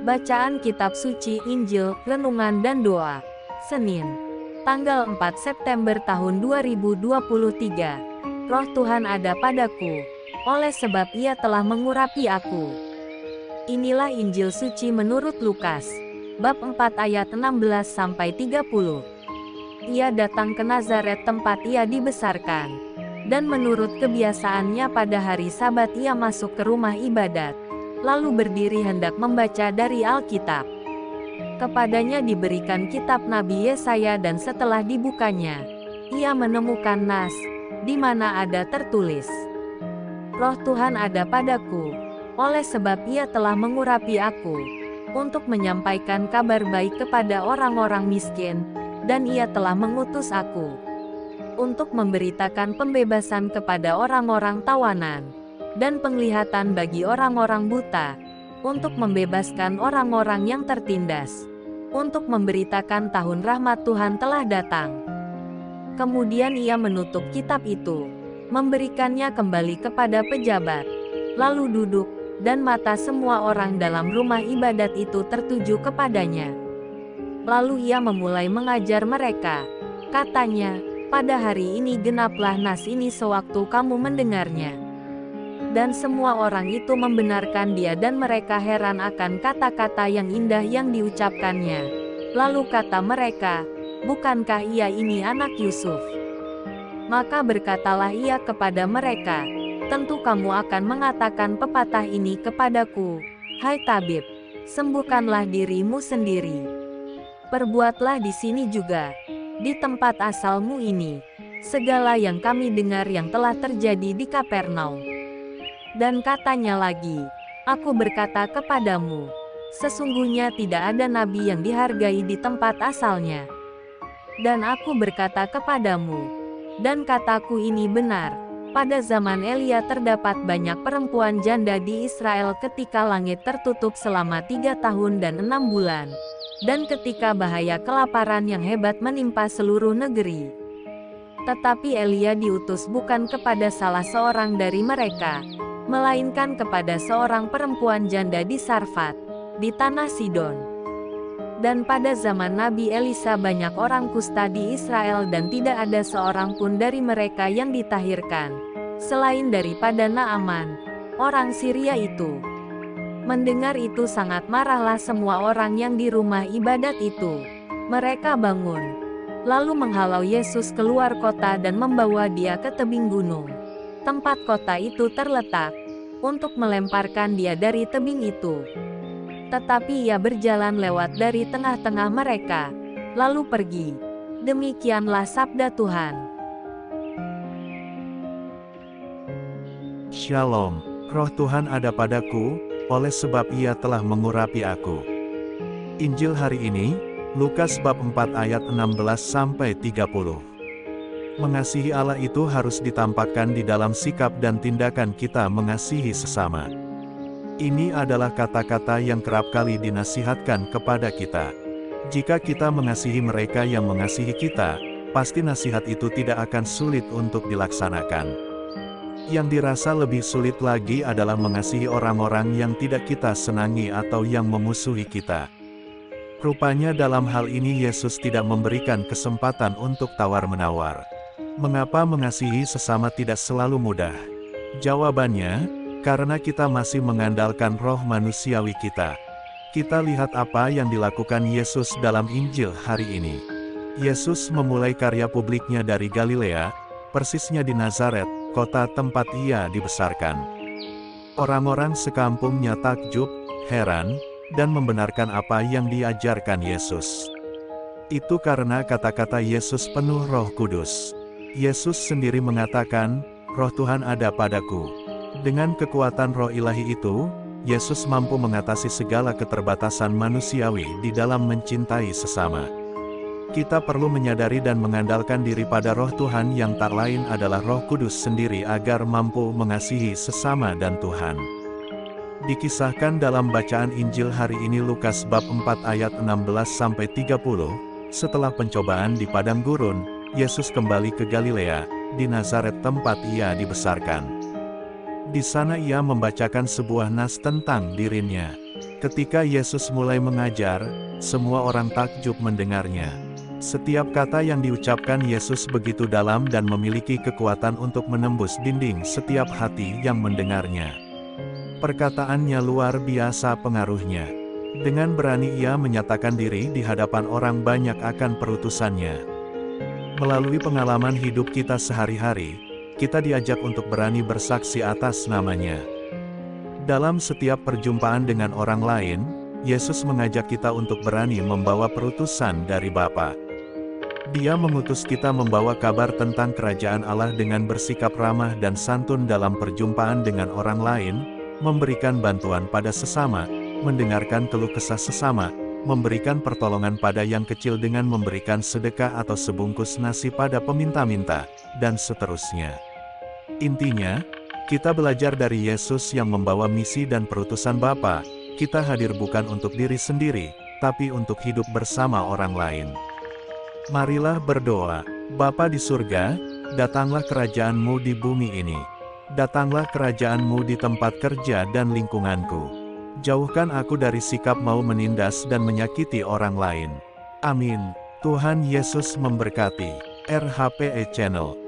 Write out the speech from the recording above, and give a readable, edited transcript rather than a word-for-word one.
Bacaan Kitab Suci Injil, Renungan dan Doa. Senin, tanggal 4 September tahun 2023. Roh Tuhan ada padaku, oleh sebab Ia telah mengurapi aku. Inilah Injil Suci menurut Lukas, bab 4 ayat 16-30. Ia datang ke Nazaret tempat Ia dibesarkan. Dan menurut kebiasaannya pada hari Sabat Ia masuk ke rumah ibadat, lalu berdiri hendak membaca dari Alkitab. Kepadanya diberikan kitab Nabi Yesaya dan setelah dibukanya, Ia menemukan nas, di mana ada tertulis, Roh Tuhan ada padaku, oleh sebab Ia telah mengurapi aku, untuk menyampaikan kabar baik kepada orang-orang miskin, dan Ia telah mengutus aku untuk memberitakan pembebasan kepada orang-orang tawanan, dan penglihatan bagi orang-orang buta, untuk membebaskan orang-orang yang tertindas, untuk memberitakan tahun rahmat Tuhan telah datang. Kemudian Ia menutup kitab itu, memberikannya kembali kepada pejabat, lalu duduk, dan mata semua orang dalam rumah ibadat itu tertuju kepadanya. Lalu Ia memulai mengajar mereka, katanya, pada hari ini genaplah nas ini sewaktu kamu mendengarnya. Dan semua orang itu membenarkan Dia dan mereka heran akan kata-kata yang indah yang diucapkannya. Lalu kata mereka, bukankah Ia ini anak Yusuf? Maka berkatalah Ia kepada mereka, tentu kamu akan mengatakan pepatah ini kepadaku, hai tabib, sembuhkanlah dirimu sendiri. Perbuatlah di sini juga, di tempat asalmu ini, segala yang kami dengar yang telah terjadi di Kapernaum. Dan katanya lagi, aku berkata kepadamu, sesungguhnya tidak ada nabi yang dihargai di tempat asalnya. Dan aku berkata kepadamu, dan kataku ini benar, pada zaman Elia terdapat banyak perempuan janda di Israel ketika langit tertutup selama 3 tahun dan 6 bulan. Dan ketika bahaya kelaparan yang hebat menimpa seluruh negeri. Tetapi Elia diutus bukan kepada salah seorang dari mereka, melainkan kepada seorang perempuan janda di Sarfat, di tanah Sidon. Dan pada zaman Nabi Elisa banyak orang kusta di Israel dan tidak ada seorang pun dari mereka yang ditahirkan, selain daripada Naaman, orang Syria itu. Mendengar itu sangat marahlah semua orang yang di rumah ibadat itu. Mereka bangun, lalu menghalau Yesus keluar kota dan membawa Dia ke tebing gunung, tempat kota itu terletak, untuk melemparkan Dia dari tebing itu. Tetapi Ia berjalan lewat dari tengah-tengah mereka, lalu pergi. Demikianlah sabda Tuhan. Shalom, Roh Tuhan ada padaku, oleh sebab Ia telah mengurapi aku. Injil hari ini, Lukas bab 4 ayat 16-30. Mengasihi Allah itu harus ditampakkan di dalam sikap dan tindakan kita mengasihi sesama. Ini adalah kata-kata yang kerap kali dinasihatkan kepada kita. Jika kita mengasihi mereka yang mengasihi kita, pasti nasihat itu tidak akan sulit untuk dilaksanakan. Yang dirasa lebih sulit lagi adalah mengasihi orang-orang yang tidak kita senangi atau yang memusuhi kita. Rupanya dalam hal ini Yesus tidak memberikan kesempatan untuk tawar-menawar. Mengapa mengasihi sesama tidak selalu mudah? Jawabannya, karena kita masih mengandalkan roh manusiawi kita. Kita lihat apa yang dilakukan Yesus dalam Injil hari ini. Yesus memulai karya publiknya dari Galilea, persisnya di Nazaret, kota tempat Ia dibesarkan. Orang-orang sekampungnya takjub, heran, dan membenarkan apa yang diajarkan Yesus. Itu karena kata-kata Yesus penuh Roh Kudus. Yesus sendiri mengatakan, Roh Tuhan ada padaku. Dengan kekuatan Roh Ilahi itu, Yesus mampu mengatasi segala keterbatasan manusiawi di dalam mencintai sesama. Kita perlu menyadari dan mengandalkan diri pada Roh Tuhan yang tak lain adalah Roh Kudus sendiri agar mampu mengasihi sesama dan Tuhan. Dikisahkan dalam bacaan Injil hari ini Lukas bab 4 ayat 16-30, setelah pencobaan di padang gurun, Yesus kembali ke Galilea, di Nazaret tempat Ia dibesarkan. Di sana ia membacakan sebuah nas tentang dirinya. Ketika Yesus mulai mengajar, semua orang takjub mendengarnya. Setiap kata yang diucapkan Yesus begitu dalam dan memiliki kekuatan untuk menembus dinding setiap hati yang mendengarnya. Perkataannya luar biasa pengaruhnya. Dengan berani ia menyatakan diri di hadapan orang banyak akan perutusannya. Melalui pengalaman hidup kita sehari-hari, kita diajak untuk berani bersaksi atas namanya. Dalam setiap perjumpaan dengan orang lain, Yesus mengajak kita untuk berani membawa perutusan dari Bapa. Dia mengutus kita membawa kabar tentang kerajaan Allah dengan bersikap ramah dan santun dalam perjumpaan dengan orang lain, memberikan bantuan pada sesama, mendengarkan keluh kesah sesama, memberikan pertolongan pada yang kecil dengan memberikan sedekah atau sebungkus nasi pada peminta-minta, dan seterusnya. Intinya, kita belajar dari Yesus yang membawa misi dan perutusan Bapa. Kita hadir bukan untuk diri sendiri, tapi untuk hidup bersama orang lain. Marilah berdoa. Bapa di surga, datanglah kerajaan-Mu di bumi ini. Datanglah kerajaan-Mu di tempat kerja dan lingkunganku. Jauhkan aku dari sikap mau menindas dan menyakiti orang lain. Amin. Tuhan Yesus memberkati. RHPE Channel.